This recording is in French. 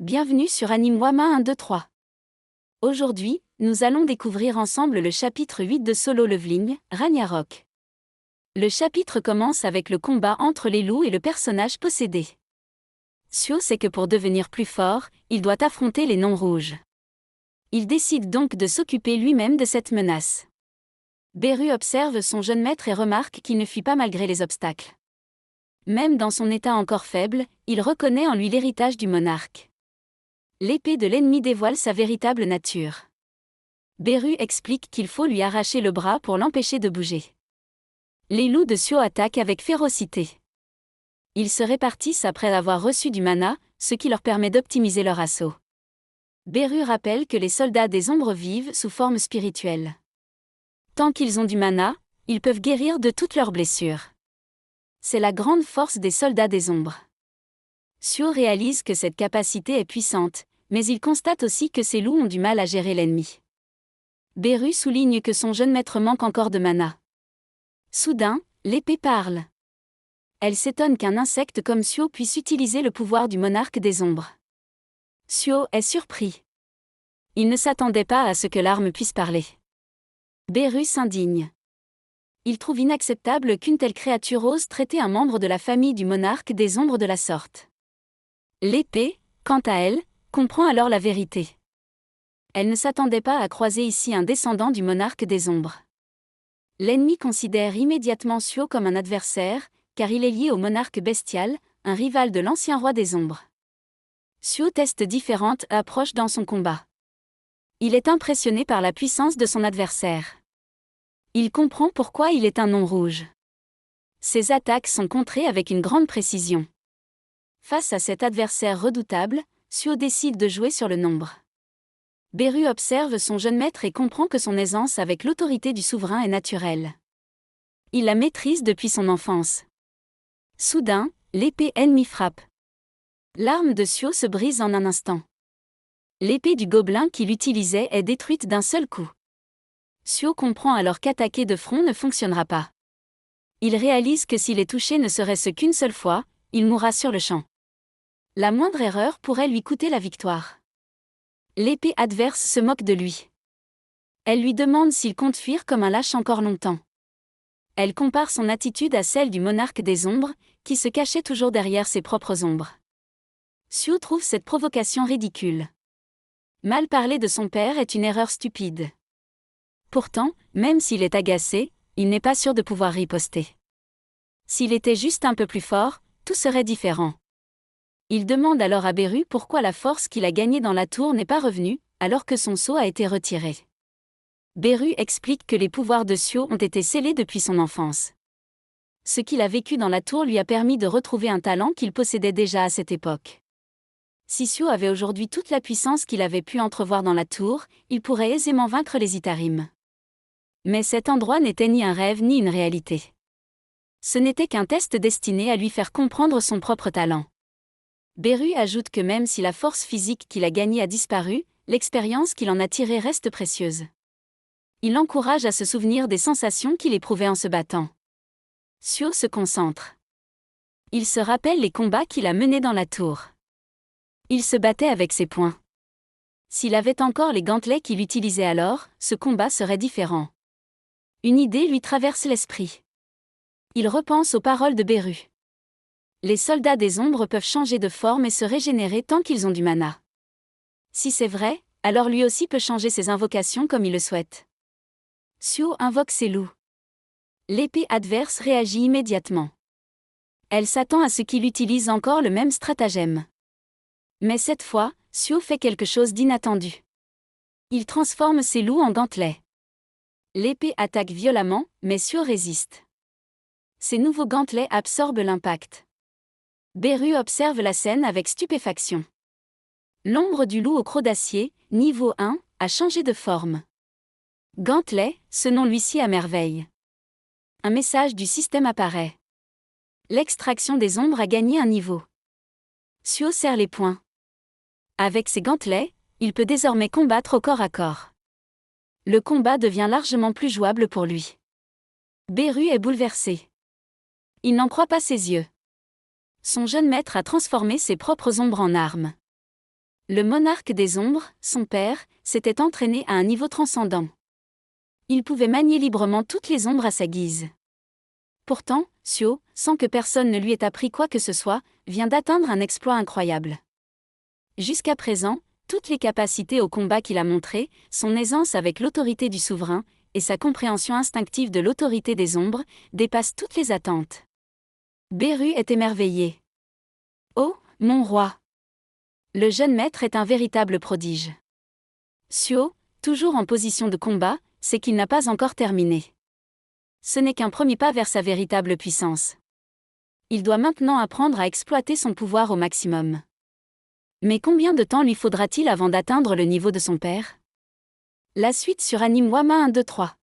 Bienvenue sur Anime Wama 123. Aujourd'hui, nous allons découvrir ensemble le chapitre 8 de Solo Leveling, Ragnarok. Le chapitre commence avec le combat entre les loups et le personnage possédé. Sio sait que pour devenir plus fort, il doit affronter les noms rouges. Il décide donc de s'occuper lui-même de cette menace. Beru observe son jeune maître et remarque qu'il ne fuit pas malgré les obstacles. Même dans son état encore faible, il reconnaît en lui l'héritage du monarque. L'épée de l'ennemi dévoile sa véritable nature. Beru explique qu'il faut lui arracher le bras pour l'empêcher de bouger. Les loups de Sio attaquent avec férocité. Ils se répartissent après avoir reçu du mana, ce qui leur permet d'optimiser leur assaut. Beru rappelle que les soldats des ombres vivent sous forme spirituelle. Tant qu'ils ont du mana, ils peuvent guérir de toutes leurs blessures. C'est la grande force des soldats des ombres. Sio réalise que cette capacité est puissante, mais il constate aussi que ces loups ont du mal à gérer l'ennemi. Beru souligne que son jeune maître manque encore de mana. Soudain, l'épée parle. Elle s'étonne qu'un insecte comme Sio puisse utiliser le pouvoir du monarque des ombres. Sio est surpris. Il ne s'attendait pas à ce que l'arme puisse parler. Beru s'indigne. Il trouve inacceptable qu'une telle créature ose traiter un membre de la famille du monarque des ombres de la sorte. L'épée, quant à elle, comprend alors la vérité. Elle ne s'attendait pas à croiser ici un descendant du monarque des ombres. L'ennemi considère immédiatement Sio comme un adversaire, car il est lié au monarque bestial, un rival de l'ancien roi des ombres. Sio teste différentes approches dans son combat. Il est impressionné par la puissance de son adversaire. Il comprend pourquoi il est un nom rouge. Ses attaques sont contrées avec une grande précision. Face à cet adversaire redoutable, Sio décide de jouer sur le nombre. Beru observe son jeune maître et comprend que son aisance avec l'autorité du souverain est naturelle. Il la maîtrise depuis son enfance. Soudain, l'épée ennemie frappe. L'arme de Sio se brise en un instant. L'épée du gobelin qu'il utilisait est détruite d'un seul coup. Sio comprend alors qu'attaquer de front ne fonctionnera pas. Il réalise que s'il est touché ne serait-ce qu'une seule fois, il mourra sur le champ. La moindre erreur pourrait lui coûter la victoire. L'épée adverse se moque de lui. Elle lui demande s'il compte fuir comme un lâche encore longtemps. Elle compare son attitude à celle du monarque des ombres, qui se cachait toujours derrière ses propres ombres. Sio trouve cette provocation ridicule. Mal parler de son père est une erreur stupide. Pourtant, même s'il est agacé, il n'est pas sûr de pouvoir riposter. S'il était juste un peu plus fort, tout serait différent. Il demande alors à Beru pourquoi la force qu'il a gagnée dans la tour n'est pas revenue, alors que son sceau a été retiré. Beru explique que les pouvoirs de Sio ont été scellés depuis son enfance. Ce qu'il a vécu dans la tour lui a permis de retrouver un talent qu'il possédait déjà à cette époque. Si Sio avait aujourd'hui toute la puissance qu'il avait pu entrevoir dans la tour, il pourrait aisément vaincre les Itarim. Mais cet endroit n'était ni un rêve ni une réalité. Ce n'était qu'un test destiné à lui faire comprendre son propre talent. Beru ajoute que même si la force physique qu'il a gagnée a disparu, l'expérience qu'il en a tirée reste précieuse. Il l'encourage à se souvenir des sensations qu'il éprouvait en se battant. Sio se concentre. Il se rappelle les combats qu'il a menés dans la tour. Il se battait avec ses poings. S'il avait encore les gantelets qu'il utilisait alors, ce combat serait différent. Une idée lui traverse l'esprit. Il repense aux paroles de Beru. Les soldats des ombres peuvent changer de forme et se régénérer tant qu'ils ont du mana. Si c'est vrai, alors lui aussi peut changer ses invocations comme il le souhaite. Sio invoque ses loups. L'épée adverse réagit immédiatement. Elle s'attend à ce qu'il utilise encore le même stratagème. Mais cette fois, Sio fait quelque chose d'inattendu. Il transforme ses loups en gantelets. L'épée attaque violemment, mais Sio résiste. Ces nouveaux gantelets absorbent l'impact. Beru observe la scène avec stupéfaction. L'ombre du loup au croc d'acier, niveau 1, a changé de forme. Gantelet, ce nom lui sied à merveille. Un message du système apparaît. L'extraction des ombres a gagné un niveau. Sio serre les poings. Avec ses gantelets, il peut désormais combattre au corps à corps. Le combat devient largement plus jouable pour lui. Beru est bouleversé. Il n'en croit pas ses yeux. Son jeune maître a transformé ses propres ombres en armes. Le monarque des ombres, son père, s'était entraîné à un niveau transcendant. Il pouvait manier librement toutes les ombres à sa guise. Pourtant, Xiao, sans que personne ne lui ait appris quoi que ce soit, vient d'atteindre un exploit incroyable. Jusqu'à présent, toutes les capacités au combat qu'il a montrées, son aisance avec l'autorité du souverain, et sa compréhension instinctive de l'autorité des ombres, dépassent toutes les attentes. Beru est émerveillé. Oh, mon roi! Le jeune maître est un véritable prodige. Xiao, toujours en position de combat, sait qu'il n'a pas encore terminé. Ce n'est qu'un premier pas vers sa véritable puissance. Il doit maintenant apprendre à exploiter son pouvoir au maximum. Mais combien de temps lui faudra-t-il avant d'atteindre le niveau de son père? La suite sur Anime Wama 1, 2, 3.